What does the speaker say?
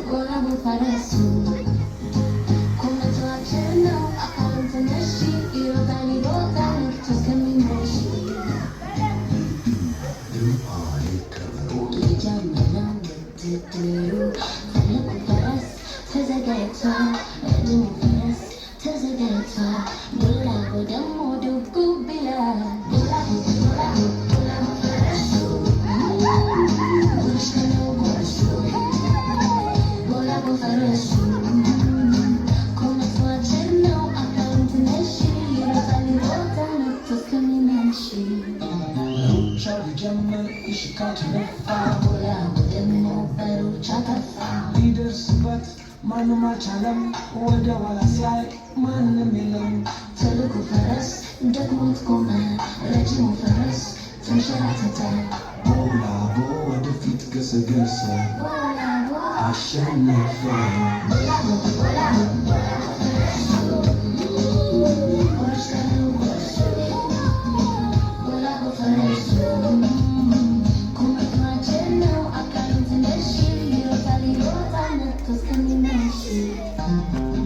volevo fare su. Come tu accenno, accanto nasci, io tali rotani, tu scamminasci. Ligiamana, tiru, volevo fare ተዘጋጅቷ ደግሞ ፈረስ ተዘጋጅቷ ቡላ ደግሞ ዱብ ይላል ቡላ ፈረሱ ጉርሽ ነው ጉርሱ ቡላ ፈረሱ ኮመቷችን ነው አካውንት ነሽ ይሮጣል ይሮጣል መጥቶ እስከሚመሽ ሩጫው ሊጀምር ይሽካት ነፋ ቡላ ደግሞ በሩጫ ጠፋ ሊደርስበት ማንም አልቻለም ወደ ኋላ ሲያይ ማንም የለም ትልቁ ፈረስ ደግሞት ቆመ ረጅሙ ፈረስ ተንሸራተተ ቦላቦ ወደፊት ገሰገሰ አሸነፈ Cause can you